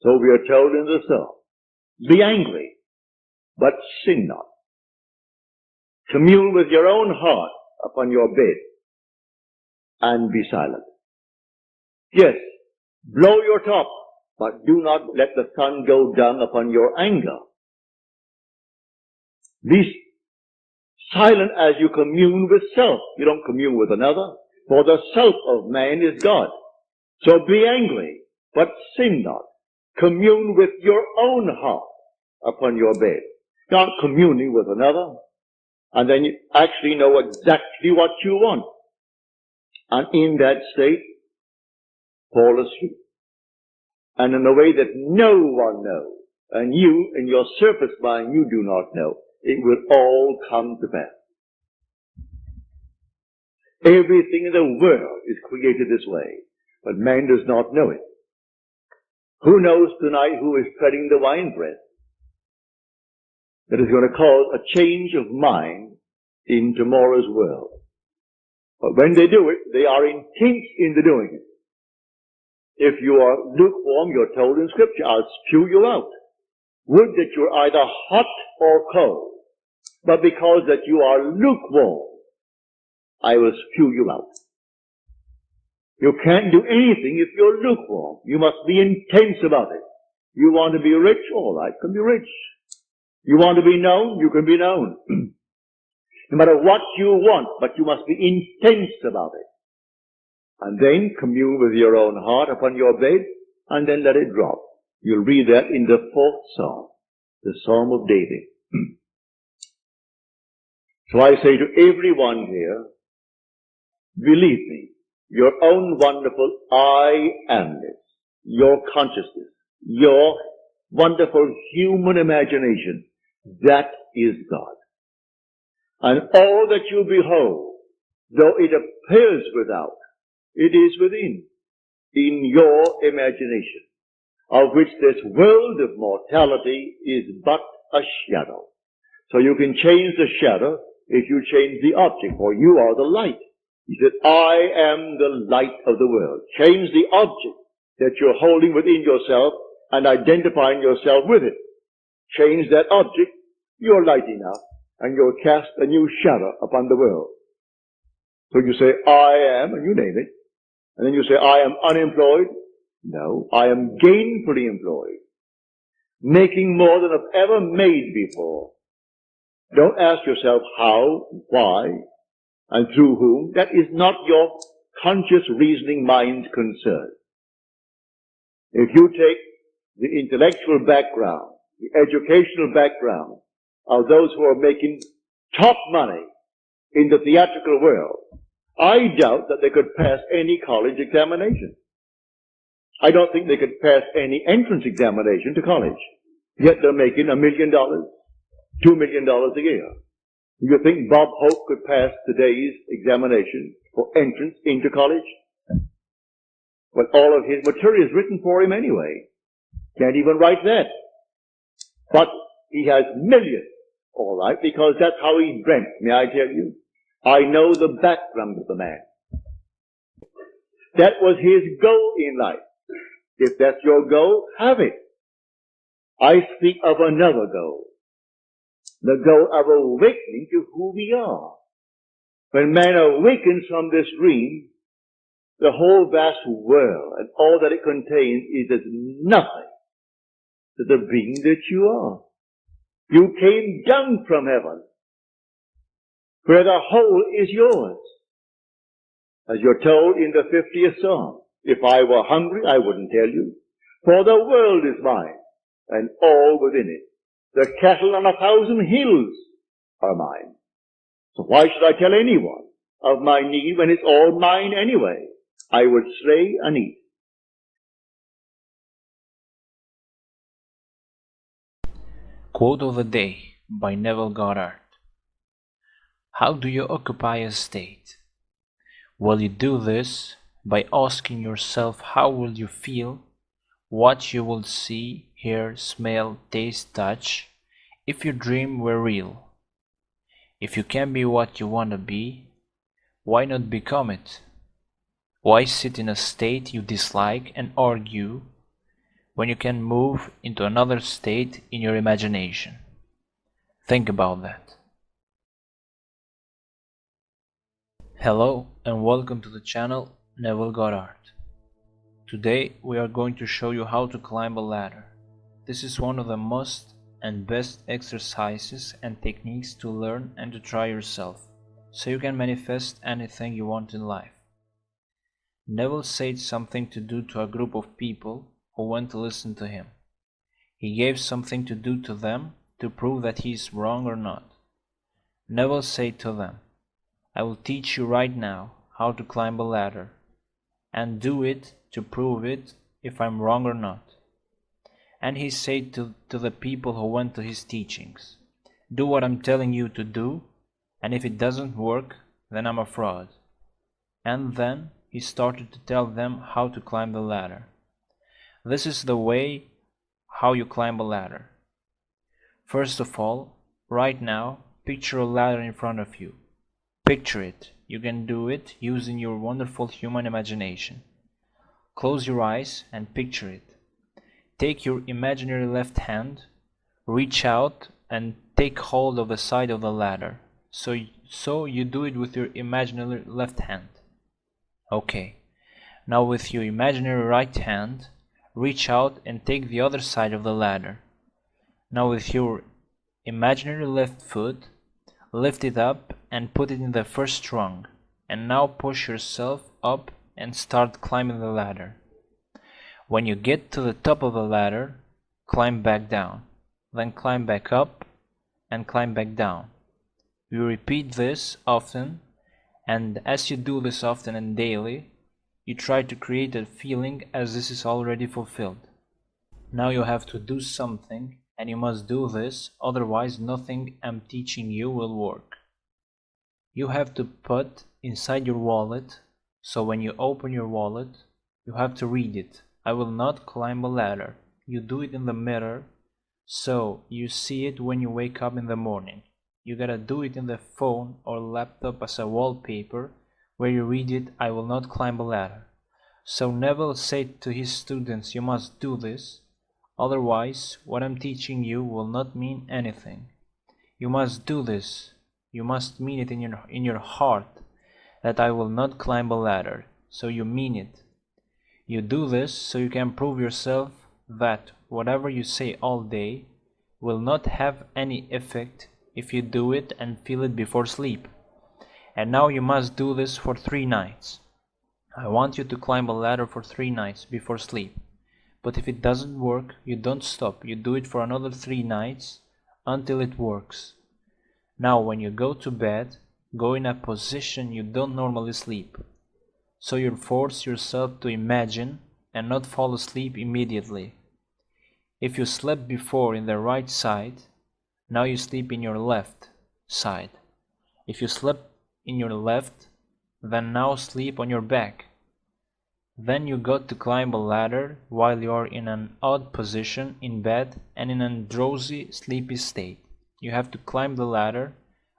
So we are told in the psalm, be angry, but sin not. Commune with your own heart upon your bed and be silent. Yes, blow your top, but do not let the sun go down upon your anger. Be silent as you commune with self. You don't commune with another, for the self of man is God. So be angry, but sin not. Commune with your own heart upon your bed. Not communing with another, and then you actually know exactly what you want. And in that state, fall asleep. And in a way that no one knows, and you, in your surface mind, you do not know, it will all come to pass. Everything in the world is created this way, but man does not know it. Who knows tonight who is treading the winepress that is going to cause a change of mind in tomorrow's world? But when they do it, they are intense in the doing it. If you are lukewarm, you're told in Scripture, I'll spew you out. Would that you're either hot or cold. But because that you are lukewarm, I will spew you out. You can't do anything if you're lukewarm. You must be intense about it. You want to be rich? All right, can be rich. You want to be known? You can be known. No matter what you want, but you must be intense about it. And then commune with your own heart upon your bed, and then let it drop. You'll read that in the 4th Psalm, the Psalm of David. So I say to everyone here, believe me, your own wonderful I amness, your consciousness, your wonderful human imagination, that is God. And all that you behold, though it appears without, it is within, in your imagination, of which this world of mortality is but a shadow. So you can change the shadow if you change the object, for you are the light. He said, I am the light of the world. Change the object that you're holding within yourself and identifying yourself with it. Change that object, you're light enough, and you'll cast a new shadow upon the world. So you say, I am, and you name it. And then you say, I am unemployed. No, I am gainfully employed. Making more than I've ever made before. Don't ask yourself how, why, and through whom. That is not your conscious reasoning mind's concern. If you take the intellectual background, the educational background of those who are making top money in the theatrical world, I doubt that they could pass any college examination. I don't think they could pass any entrance examination to college. Yet they're making $1 million, $2 million a year. Do you think Bob Hope could pass today's examination for entrance into college? Well, all of his material is written for him anyway. Can't even write that. But he has millions, all right, because that's how he's dreamt. May I tell you? I know the background of the man. That was his goal in life. If that's your goal, have it. I speak of another goal. The goal of awakening to who we are. When man awakens from this dream, the whole vast world and all that it contains is as nothing to the being that you are. You came down from heaven, where the whole is yours. As you're told in the 50th Psalm, if I were hungry, I wouldn't tell you, for the world is mine, and all within it. The cattle on 1,000 hills are mine. So why should I tell anyone of my need when it's all mine anyway? I would slay and eat. Quote of the day by Neville Goddard. How do you occupy a state? Well, you do this by asking yourself how will you feel, what you will see, hear, smell, taste, touch, if your dream were real. If you can be what you want to be, why not become it? Why sit in a state you dislike and argue when you can move into another state in your imagination. Think about that. Hello and welcome to the channel Neville Goddard. Today we are going to show you how to climb a ladder. This is one of the most and best exercises and techniques to learn and to try yourself, so you can manifest anything you want in life. Neville said something to do to a group of people who went to listen to him. He gave something to do to them to prove that he is wrong or not. Neville said to them, "I will teach you right now how to climb a ladder, and do it to prove it if I'm wrong or not." And he said to the people who went to his teachings, "Do what I'm telling you to do, and if it doesn't work, then I'm a fraud." And then he started to tell them how to climb the ladder. This is the way how you climb a ladder. First of all, right now, picture a ladder in front of you. Picture it. You can do it using your wonderful human imagination. Close your eyes and picture it. Take your imaginary left hand, reach out and take hold of the side of the ladder. So you do it with your imaginary left hand. Okay. Now with your imaginary right hand, reach out and take the other side of the ladder. Now with your imaginary left foot, lift it up and put it in the first rung. And now push yourself up and start climbing the ladder. When you get to the top of the ladder, climb back down. Then climb back up and climb back down. You repeat this often, and as you do this often and daily, you try to create a feeling as this is already fulfilled. Now you have to do something, and you must do this, otherwise nothing I'm teaching you will work. You have to put inside your wallet, so when you open your wallet, you have to read it. "I will not climb a ladder." You do it in the mirror, so you see it when you wake up in the morning. You gotta do it in the phone or laptop as a wallpaper, where you read it, "I will not climb a ladder." So Neville said to his students, you must do this, otherwise what I'm teaching you will not mean anything. You must do this. You must mean it in your heart, that I will not climb a ladder, so you mean it. You do this so you can prove yourself that whatever you say all day will not have any effect if you do it and feel it before sleep. And now you must do this for 3 nights. I want you to climb a ladder for 3 nights before sleep. But if it doesn't work, you don't stop. You do it for another 3 nights until it works. Now when you go to bed, go in a position you don't normally sleep. So you force yourself to imagine and not fall asleep immediately. If you slept before in the right side, now you sleep in your left side. If you slept in your left, then now sleep on your back. Then you got to climb a ladder while you are in an odd position in bed and in a drowsy, sleepy state. You have to climb the ladder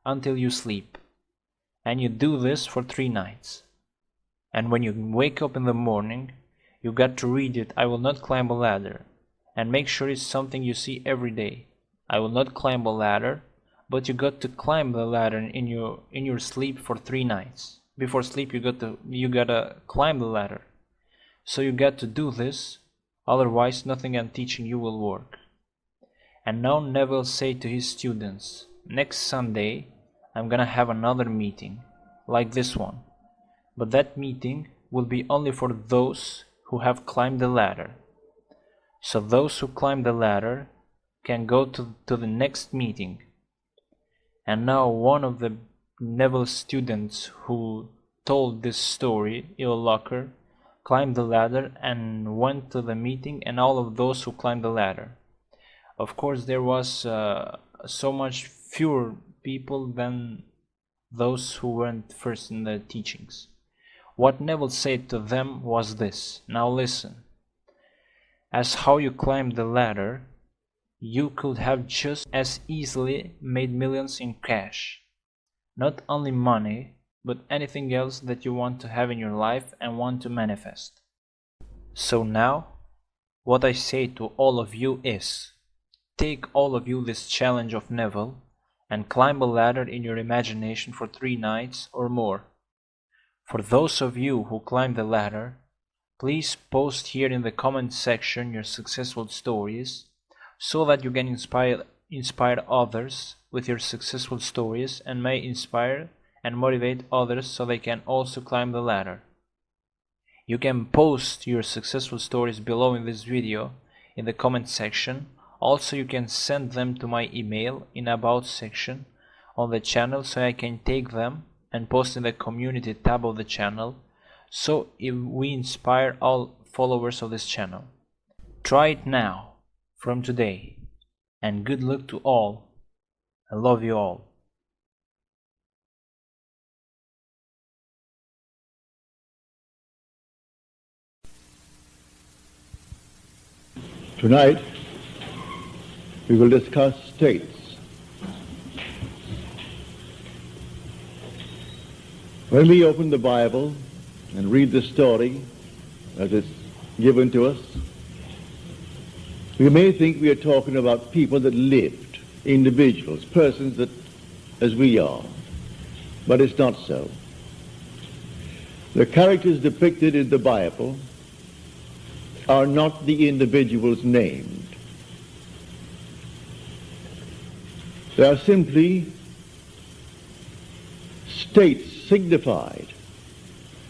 until you sleep. And you do this for 3 nights. And when you wake up in the morning, you got to read it, "I will not climb a ladder." And make sure it's something you see every day. "I will not climb a ladder," but you got to climb the ladder in your sleep for 3 nights. Before sleep you gotta climb the ladder. So you got to do this, otherwise nothing I'm teaching you will work. And now Neville said to his students, "Next Sunday I'm gonna have another meeting, like this one. But that meeting will be only for those who have climbed the ladder. So those who climb the ladder can go to the next meeting." And now one of the Neville students who told this story, Locker, climbed the ladder and went to the meeting, and all of those who climbed the ladder. Of course there was so much fewer people than those who went first in the teachings. What Neville said to them was this: "Now listen, as how you climbed the ladder, you could have just as easily made millions in cash. Not only money, but anything else that you want to have in your life and want to manifest. So now, what I say to all of you is, take all of you this challenge of Neville and climb a ladder in your imagination for 3 nights or more. For those of you who climb the ladder, please post here in the comment section your successful stories so that you can inspire others with your successful stories and may inspire and motivate others so they can also climb the ladder. You can post your successful stories below in this video in the comment section. Also, you can send them to my email in About section on the channel so I can take them and post in the community tab of the channel so we inspire all followers of this channel. Try it now, from today, and good luck to all. I love you all. Tonight, we will discuss states. When we open the Bible and read the story as it's given to us, we may think we are talking about people that lived, individuals, persons that, as we are, but it's not so. The characters depicted in the Bible are not the individuals named. They are simply states signified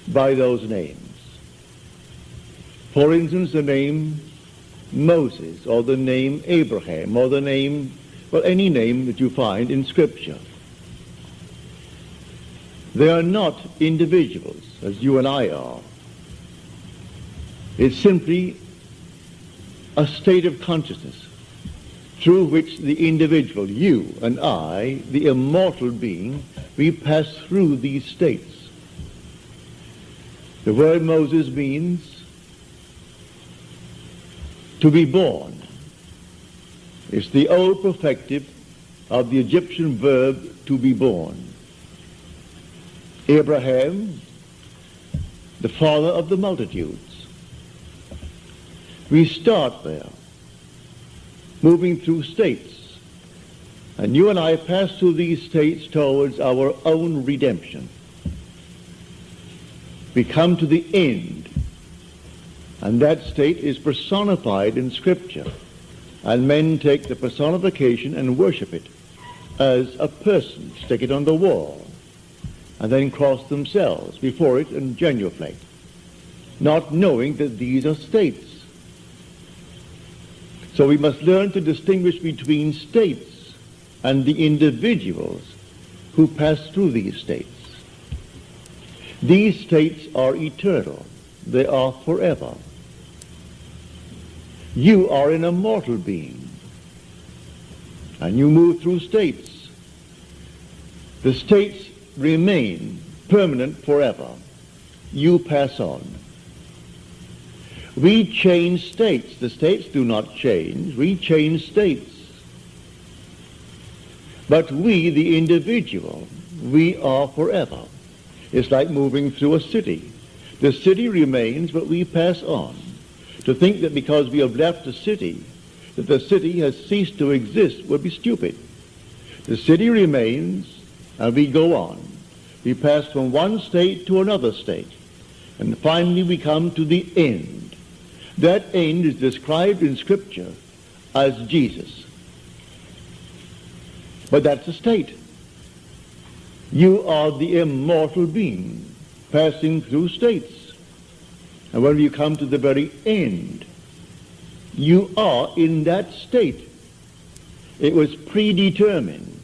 by those names. For instance, the name Moses, or the name Abraham, or the name, well, any name that you find in Scripture. They are not individuals, as you and I are. It's simply a state of consciousness through which the individual, you and I, the immortal being, we pass through these states. The word Moses means to be born. It's the old perfective of the Egyptian verb to be born. Abraham, the father of the multitudes. We start there, moving through states. And you and I pass through these states towards our own redemption. We come to the end, and that state is personified in Scripture. And men take the personification and worship it as a person, stick it on the wall, and then cross themselves before it and genuflect, not knowing that these are states. So we must learn to distinguish between states and the individuals who pass through these states. These states are eternal. They are forever. You are an immortal being, and you move through states. The states remain permanent forever. You pass on. We change states. The states do not change. We change states. But we, the individual, we are forever. It's like moving through a city. The city remains, but we pass on. To think that because we have left a city, that the city has ceased to exist would be stupid. The city remains, and we go on. We pass from one state to another state, and finally we come to the end. That end is described in Scripture as Jesus. But that's a state. You are the immortal being passing through states. And when you come to the very end, you are in that state. It was predetermined.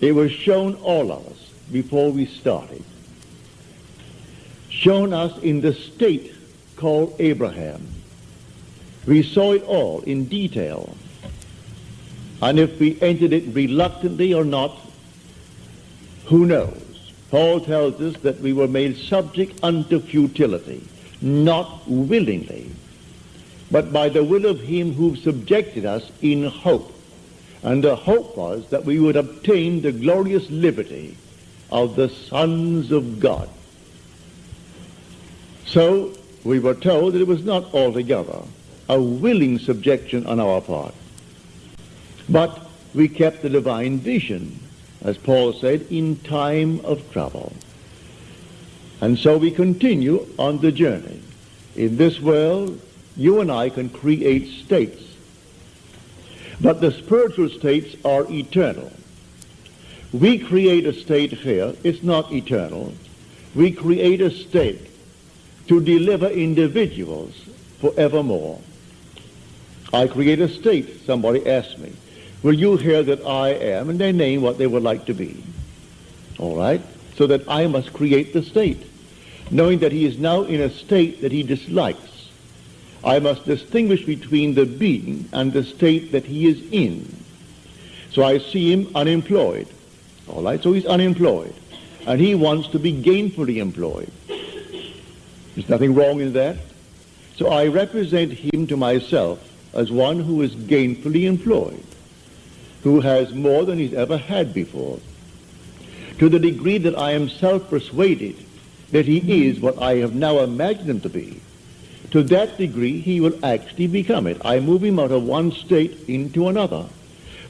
It was shown all of us before we started. Shown us in the state called Abraham. We saw it all in detail. And if we entered it reluctantly or not, who knows? Paul tells us that we were made subject unto futility, not willingly, but by the will of him who subjected us in hope. And the hope was that we would obtain the glorious liberty of the sons of God. So we were told that it was not altogether a willing subjection on our part. But we kept the divine vision, as Paul said, in time of trouble. And so we continue on the journey. In this world, you and I can create states. But the spiritual states are eternal. We create a state here, it's not eternal. We create a state to deliver individuals forevermore. I create a state, somebody asks me, will you hear that I am, and they name what they would like to be. All right? So that I must create the state, knowing that he is now in a state that he dislikes. I must distinguish between the being and the state that he is in. So I see him unemployed. All right? So he's unemployed. And he wants to be gainfully employed. There's nothing wrong in that. So I represent him to myself as one who is gainfully employed, who has more than he's ever had before. To the degree that I am self-persuaded that he is what I have now imagined him to be, to that degree he will actually become it. I move him out of one state into another.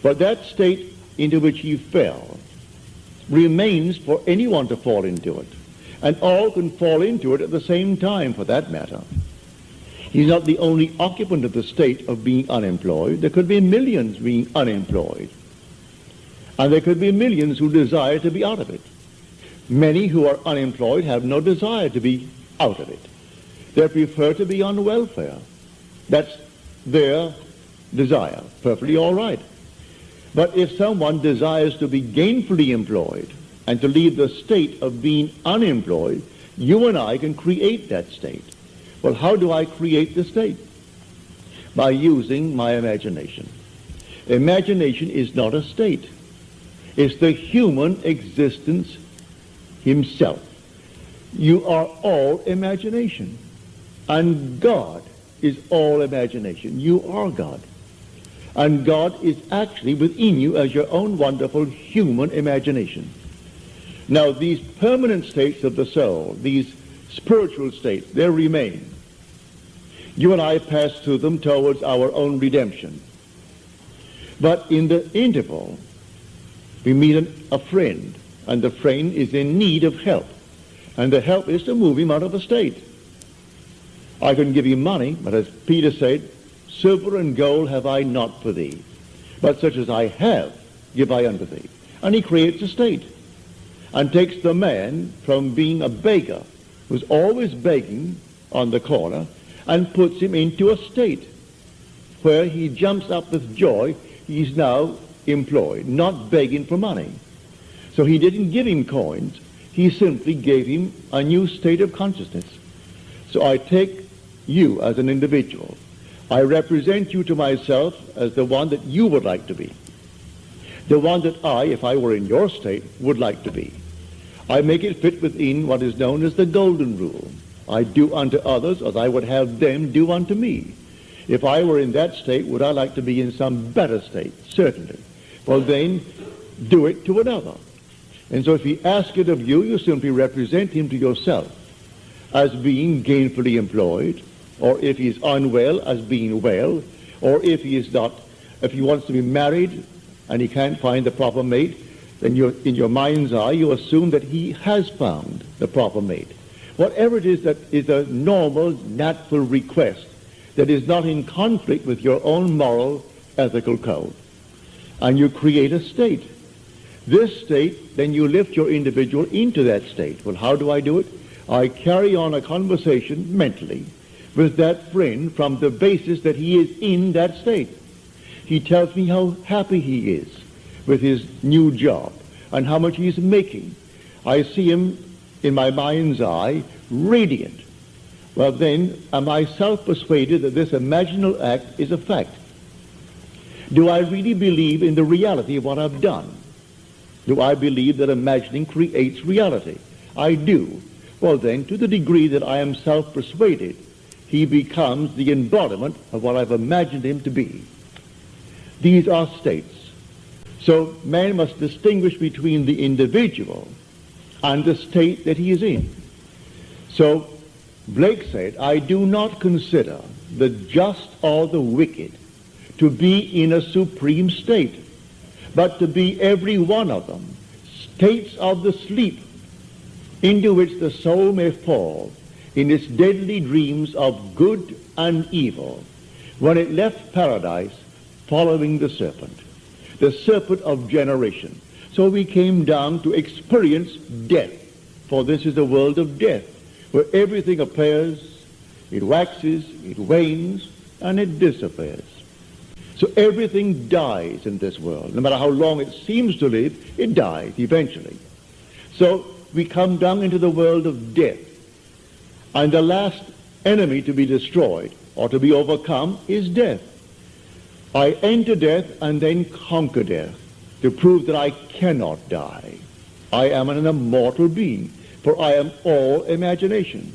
But that state into which he fell remains for anyone to fall into it. And all can fall into it at the same time, for that matter. He's not the only occupant of the state of being unemployed. There could be millions being unemployed. And there could be millions who desire to be out of it. Many who are unemployed have no desire to be out of it. They prefer to be on welfare. That's their desire. Perfectly all right. But if someone desires to be gainfully employed and to leave the state of being unemployed, you and I can create that state. Well, how do I create the state? By using my imagination. Imagination is not a state. It's the human existence himself. You are all imagination. And God is all imagination. You are God. And God is actually within you as your own wonderful human imagination. Now, these permanent states of the soul, these spiritual states, they remain. You and I pass through them towards our own redemption. But in the interval, we meet a friend, and the friend is in need of help. And the help is to move him out of a state. I can give you money, but as Peter said, silver and gold have I not for thee, but such as I have give I unto thee. And he creates a state and takes the man from being a beggar, who's always begging on the corner, and puts him into a state where he jumps up with joy. He's now employed, not begging for money. So he didn't give him coins. He simply gave him a new state of consciousness. So I take you as an individual. I represent you to myself as the one that you would like to be. The one that I, if I were in your state, would like to be. I make it fit within what is known as the golden rule. I do unto others as I would have them do unto me. If I were in that state, would I like to be in some better state? Certainly. Well, then, do it to another. And so if he asks it of you, you simply represent him to yourself as being gainfully employed, or if he is unwell, as being well, or if he is not, if he wants to be married and he can't find the proper mate, then in your mind's eye you assume that he has found the proper mate. Whatever it is that is a normal, natural request that is not in conflict with your own moral, ethical code. And you create a state. This state, then you lift your individual into that state. Well, how do I do it? I carry on a conversation mentally with that friend from the basis that he is in that state. He tells me how happy he is with his new job and how much he's making. I see him in my mind's eye radiant. Well, then, am I self-persuaded that this imaginal act is a fact? Do I really believe in the reality of what I've done? Do I believe that imagining creates reality? I do. Well, then, to the degree that I am self-persuaded, he becomes the embodiment of what I've imagined him to be. These are states. So man must distinguish between the individual and the state that he is in. So Blake said, I do not consider the just or the wicked, to be in a supreme state, but to be every one of them states of the sleep into which the soul may fall in its deadly dreams of good and evil, when it left paradise following the serpent of generation. So we came down to experience death, for this is the world of death, where everything appears, it waxes, it wanes, and it disappears. So everything dies in this world. No matter how long it seems to live, it dies eventually. So we come down into the world of death. And the last enemy to be destroyed or to be overcome is death. I enter death and then conquer death to prove that I cannot die. I am an immortal being, for I am all imagination.